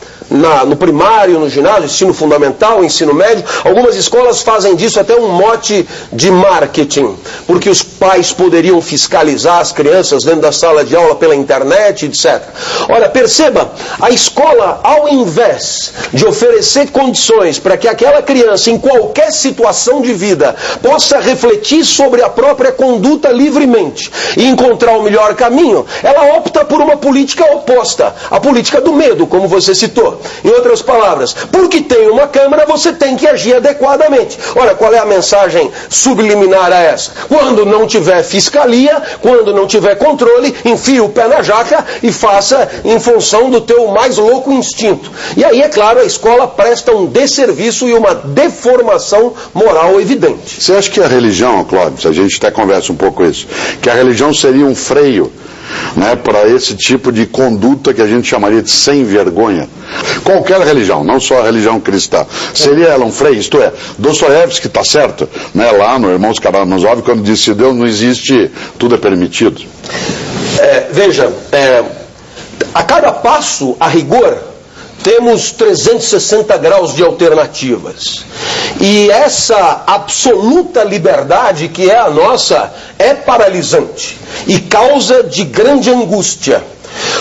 No primário, no ginásio, ensino fundamental, ensino médio, algumas escolas fazem disso até um mote de marketing, porque os pais poderiam fiscalizar as crianças dentro da sala de aula pela internet, etc. Ora, perceba, a escola, ao invés de oferecer condições para que aquela criança, em qualquer situação de vida, possa refletir sobre a própria conduta livremente e encontrar o melhor caminho, ela opta por uma política oposta, a política do medo, como você citou. Em outras palavras, porque tem uma câmera, você tem que agir adequadamente. Ora, qual é a mensagem subliminar a essa? Quando não tiver fiscalia, quando não tiver controle, enfie o pé na jaca e faça em função do teu mais louco instinto. E aí, é claro, a escola presta um desserviço e uma deformação moral evidente. Você acha que a religião, Clóvis, a gente até conversa um pouco isso, que a religião seria um freio, né, para esse tipo de conduta que a gente chamaria de sem vergonha? Qualquer religião, não só a religião cristã. Seria ela um freio? Isto é, Dostoiévski está certo, né, lá no Irmãos Karamazov, quando disse: Deus não existe, tudo é permitido. Veja, a cada passo, a rigor, temos 360 graus de alternativas. E essa absoluta liberdade que é a nossa é paralisante e causa de grande angústia.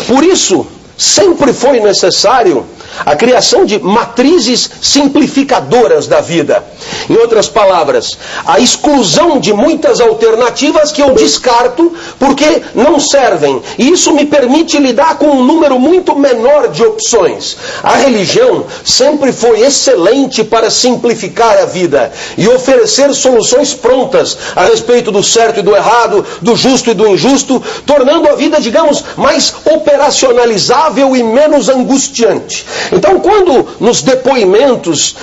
Por isso, sempre foi necessário a criação de matrizes simplificadoras da vida. Em outras palavras, a exclusão de muitas alternativas que eu descarto porque não servem. E isso me permite lidar com um número muito menor de opções. A religião sempre foi excelente para simplificar a vida e oferecer soluções prontas a respeito do certo e do errado, do justo e do injusto, tornando a vida, digamos, mais operacionalizável e menos angustiante. Então, quando nos depoimentos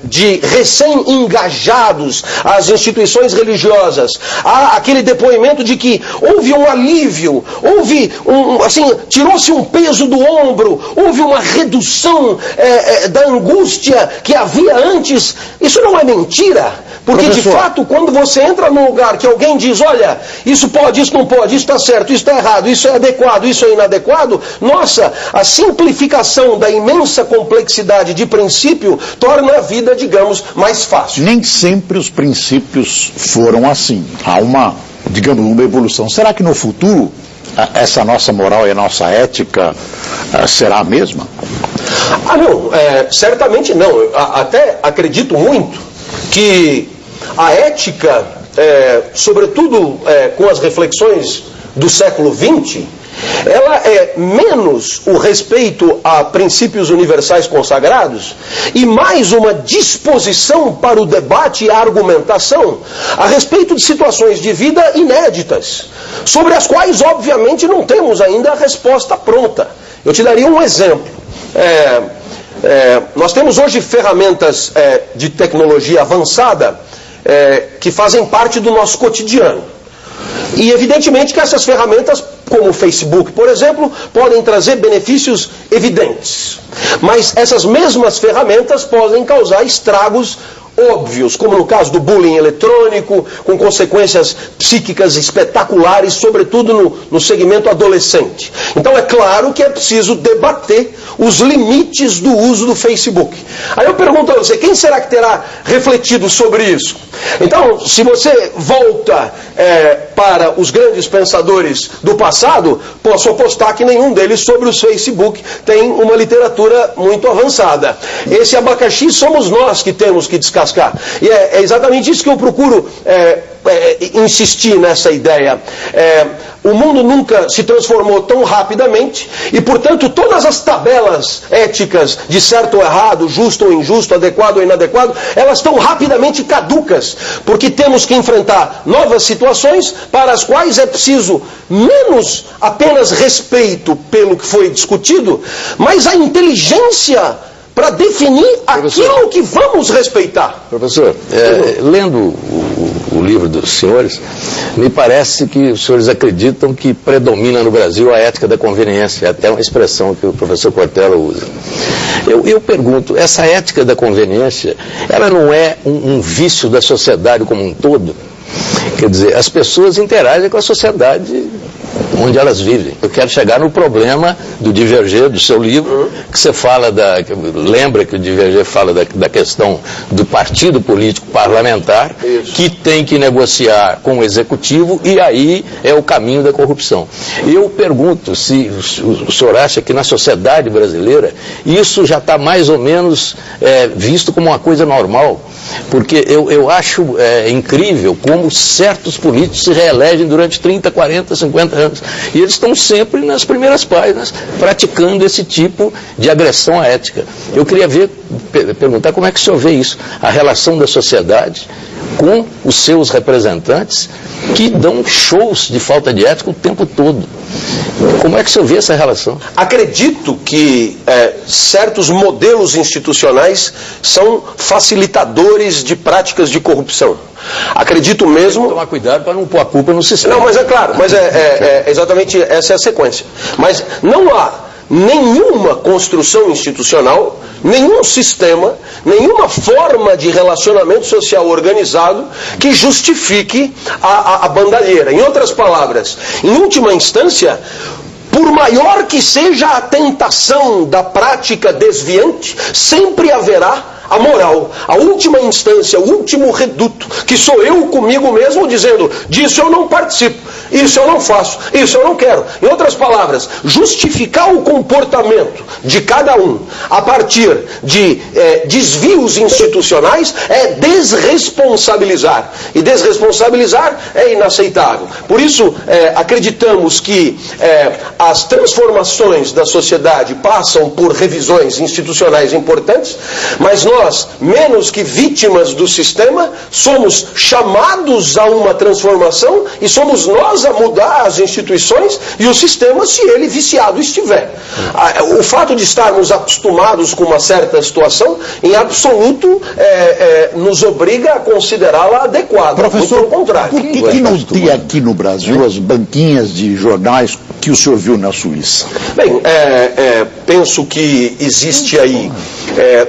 de recém-engajados às instituições religiosas, há aquele depoimento de que houve um alívio, houve tirou-se um peso do ombro, houve uma redução da angústia que havia antes, isso não é mentira. Porque, professor, de fato, quando você entra num lugar que alguém diz, olha, isso pode, isso não pode, isso está certo, isso está errado, isso é adequado, isso é inadequado, nossa, a simplificação da imensa complexidade de princípio torna a vida, digamos, mais fácil. Nem sempre os princípios foram assim. Há uma evolução. Será que no futuro essa nossa moral e a nossa ética será a mesma? Não, certamente não. Eu até acredito muito que a ética, sobretudo com as reflexões do século XX, ela é menos o respeito a princípios universais consagrados e mais uma disposição para o debate e a argumentação a respeito de situações de vida inéditas, sobre as quais, obviamente, não temos ainda a resposta pronta. Eu te daria um exemplo. Nós temos hoje ferramentas de tecnologia avançada que fazem parte do nosso cotidiano. E evidentemente que essas ferramentas, como o Facebook, por exemplo, podem trazer benefícios evidentes. Mas essas mesmas ferramentas podem causar estragos óbvios, como no caso do bullying eletrônico, com consequências psíquicas espetaculares, sobretudo no segmento adolescente. Então é claro que é preciso debater os limites do uso do Facebook. Aí eu pergunto a você, quem será que terá refletido sobre isso? Então, se você volta para os grandes pensadores do passado, posso apostar que nenhum deles sobre o Facebook tem uma literatura muito avançada. Esse abacaxi somos nós que temos que descascar. E é exatamente isso que eu procuro insistir nessa ideia. O mundo nunca se transformou tão rapidamente e, portanto, todas as tabelas éticas de certo ou errado, justo ou injusto, adequado ou inadequado, elas estão rapidamente caducas, porque temos que enfrentar novas situações para as quais é preciso menos apenas respeito pelo que foi discutido, mas a inteligência para definir aquilo que vamos respeitar. Professor, lendo o livro dos senhores, me parece que os senhores acreditam que predomina no Brasil a ética da conveniência, até uma expressão que o professor Cortella usa. Eu pergunto, essa ética da conveniência, ela não é um vício da sociedade como um todo? Quer dizer, as pessoas interagem com a sociedade onde elas vivem. Eu quero chegar no problema do Diverger, do seu livro, que você fala lembra que o Diverger fala da questão do partido político parlamentar, que tem que negociar com o executivo, e aí é o caminho da corrupção. Eu pergunto se o senhor acha que na sociedade brasileira isso já está mais ou menos visto como uma coisa normal, porque eu acho incrível como certos políticos se reelegem durante 30, 40, 50 anos. E eles estão sempre nas primeiras páginas praticando esse tipo de agressão à ética. Eu queria perguntar como é que o senhor vê isso, a relação da sociedade com os seus representantes que dão shows de falta de ética o tempo todo. Como é que o senhor vê essa relação? Acredito que certos modelos institucionais são facilitadores de práticas de corrupção. Acredito mesmo... Tem que tomar cuidado para não pôr a culpa no sistema. Não, mas é claro, mas exatamente essa é a sequência. Mas não há nenhuma construção institucional, nenhum sistema, nenhuma forma de relacionamento social organizado que justifique a bandalheira. Em outras palavras, em última instância, por maior que seja a tentação da prática desviante, sempre haverá a moral, a última instância, o último reduto, que sou eu comigo mesmo dizendo, disso eu não participo. Isso eu não faço, isso eu não quero. Em outras palavras, justificar o comportamento de cada um a partir de desvios institucionais é desresponsabilizar. E desresponsabilizar é inaceitável. Por isso, acreditamos que as transformações da sociedade passam por revisões institucionais importantes, mas nós, menos que vítimas do sistema, somos chamados a uma transformação e somos nós a mudar as instituições e o sistema, se ele viciado estiver. O fato de estarmos acostumados com uma certa situação, em absoluto, nos obriga a considerá-la adequada. Professor, muito pelo contrário. por que não tem aqui no Brasil as banquinhas de jornais que o senhor viu na Suíça? Bem, penso que existe aí,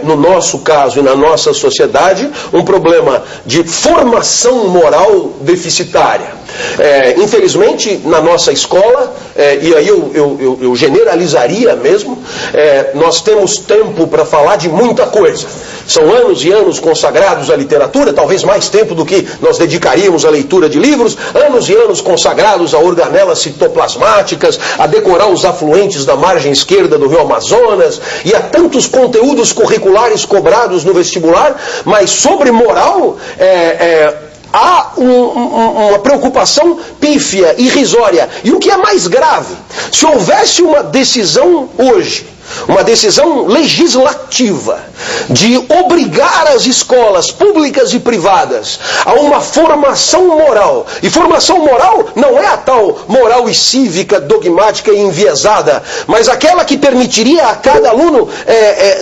no nosso caso e na nossa sociedade, um problema de formação moral deficitária. Infelizmente, na nossa escola, e aí eu generalizaria mesmo, nós temos tempo para falar de muita coisa. São anos e anos consagrados à literatura, talvez mais tempo do que nós dedicaríamos à leitura de livros, anos e anos consagrados a organelas citoplasmáticas, a decorar os afluentes da margem esquerda do rio Amazonas, e a tantos conteúdos curriculares cobrados no vestibular, mas sobre moral, há uma preocupação pífia, irrisória. E o que é mais grave, se houvesse uma decisão hoje, uma decisão legislativa de obrigar as escolas públicas e privadas a uma formação moral. E formação moral não é a tal moral e cívica, dogmática e enviesada, mas aquela que permitiria a cada aluno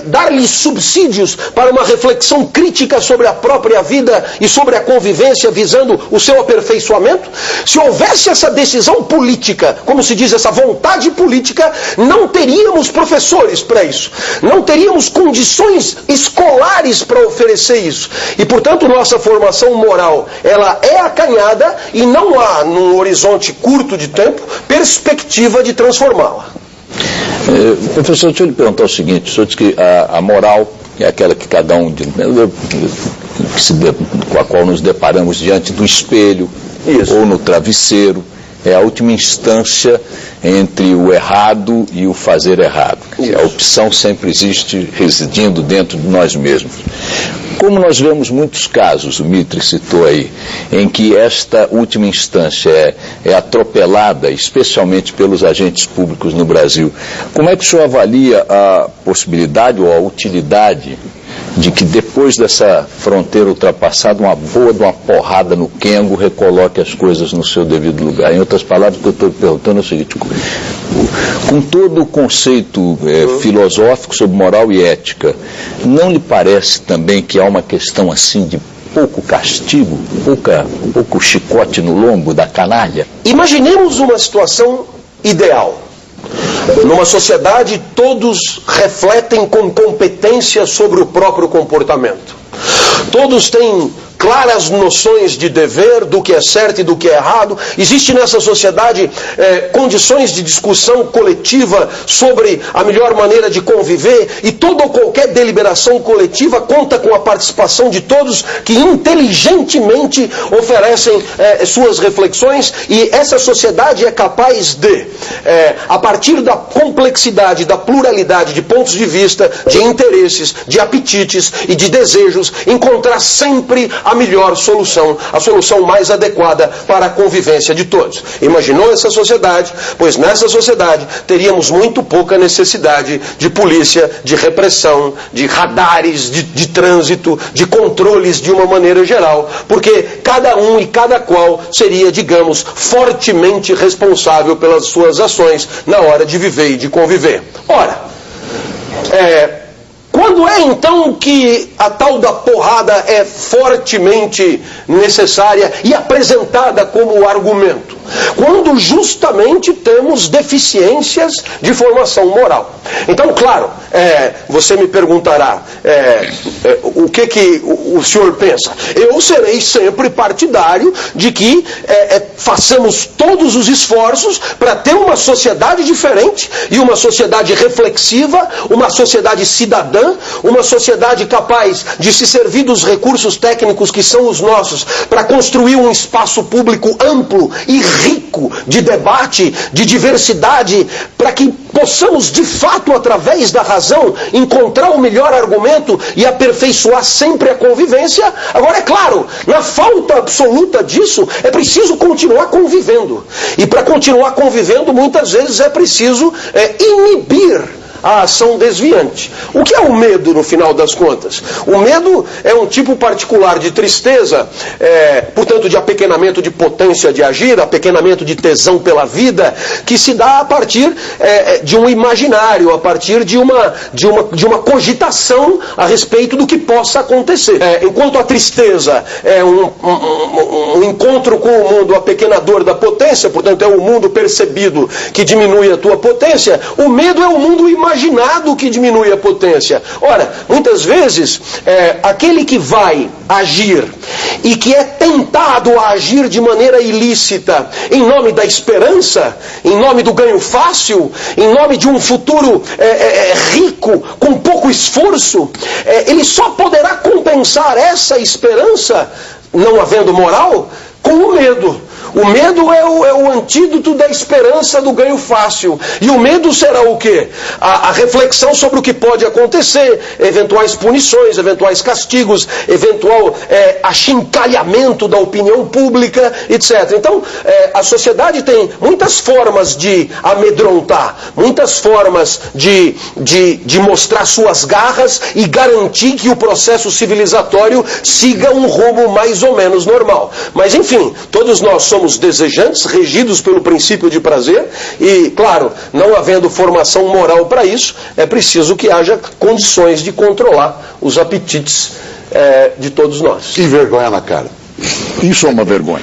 dar-lhe subsídios para uma reflexão crítica sobre a própria vida e sobre a convivência visando o seu aperfeiçoamento. Se houvesse essa decisão política, como se diz, essa vontade política, não teríamos professores para isso. Não teríamos condições escolares para oferecer isso. E, portanto, nossa formação moral, ela é acanhada e não há, num horizonte curto de tempo, perspectiva de transformá-la. Professor, deixa eu lhe perguntar o seguinte. O senhor diz que a moral é aquela que cada um, com a qual nos deparamos diante do espelho, isso, ou no travesseiro, é a última instância entre o errado e o fazer errado. Isso. A opção sempre existe residindo dentro de nós mesmos. Como nós vemos muitos casos, o Mitre citou aí, em que esta última instância é atropelada, especialmente pelos agentes públicos no Brasil, como é que o senhor avalia a possibilidade ou a utilidade de que depois dessa fronteira ultrapassada, uma boa de uma porrada no quengo recoloque as coisas no seu devido lugar? Em outras palavras, o que eu estou perguntando é o seguinte: com todo o conceito filosófico sobre moral e ética, não lhe parece também que há uma questão assim de pouco castigo, pouco chicote no lombo da canalha? Imaginemos uma situação ideal. Numa sociedade, todos refletem com competência sobre o próprio comportamento. Todos têm claras noções de dever, do que é certo e do que é errado. Existe nessa sociedade condições de discussão coletiva sobre a melhor maneira de conviver, e toda ou qualquer deliberação coletiva conta com a participação de todos que inteligentemente oferecem suas reflexões, e essa sociedade é capaz de, a partir da complexidade, da pluralidade de pontos de vista, de interesses, de apetites e de desejos, encontrar sempre a melhor solução, a solução mais adequada para a convivência de todos. Imaginou essa sociedade? Pois nessa sociedade teríamos muito pouca necessidade de polícia, de repressão, de radares, de trânsito, de controles de uma maneira geral, porque cada um e cada qual seria, digamos, fortemente responsável pelas suas ações na hora de viver e de conviver. Ora, quando é então que a tal da porrada é fortemente necessária e apresentada como argumento? Quando justamente temos deficiências de formação moral. Então, claro, você me perguntará, o que o senhor pensa? Eu serei sempre partidário de que façamos todos os esforços para ter uma sociedade diferente, e uma sociedade reflexiva, uma sociedade cidadã, uma sociedade capaz de se servir dos recursos técnicos que são os nossos para construir um espaço público amplo e rico de debate, de diversidade, para que possamos de fato, através da razão, encontrar o melhor argumento e aperfeiçoar sempre a convivência. Agora, é claro, na falta absoluta disso, é preciso continuar convivendo. E para continuar convivendo, muitas vezes é preciso inibir a ação desviante. O que é o medo, no final das contas? O medo é um tipo particular de tristeza, portanto, de apequenamento de potência de agir, apequenamento de tesão pela vida, que se dá a partir de um imaginário, a partir de uma cogitação a respeito do que possa acontecer. Enquanto a tristeza é um encontro com o mundo apequenador da potência, portanto, é o mundo percebido que diminui a tua potência, o medo é o mundo imaginado que diminui a potência. Ora, muitas vezes, aquele que vai agir e que é tentado a agir de maneira ilícita, em nome da esperança, em nome do ganho fácil, em nome de um futuro rico, com pouco esforço, ele só poderá compensar essa esperança, não havendo moral, com o medo. O medo é o antídoto da esperança do ganho fácil. E o medo será o quê? A reflexão sobre o que pode acontecer, eventuais punições, eventuais castigos, eventual achincalhamento da opinião pública, etc. Então, a sociedade tem muitas formas de amedrontar, muitas formas de mostrar suas garras e garantir que o processo civilizatório siga um rumo mais ou menos normal. Mas, enfim, todos nós somos desejantes, regidos pelo princípio de prazer e, claro, não havendo formação moral para isso, é preciso que haja condições de controlar os apetites de todos nós. Que vergonha na cara. Isso é uma vergonha.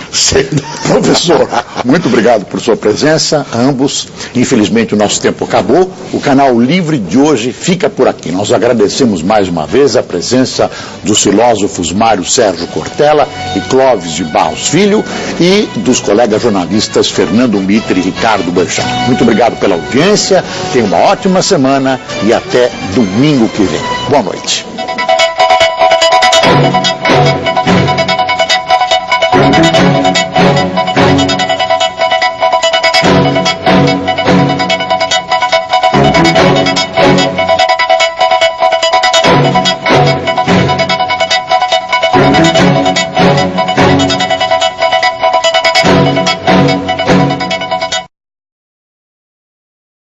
Professor, muito obrigado por sua presença, ambos. Infelizmente o nosso tempo acabou. O canal Livre de hoje fica por aqui. Nós agradecemos mais uma vez a presença dos filósofos Mário Sérgio Cortella e Clóvis de Barros Filho e dos colegas jornalistas Fernando Mitre e Ricardo Boechat. Muito obrigado pela audiência, tenha uma ótima semana e até domingo que vem. Boa noite.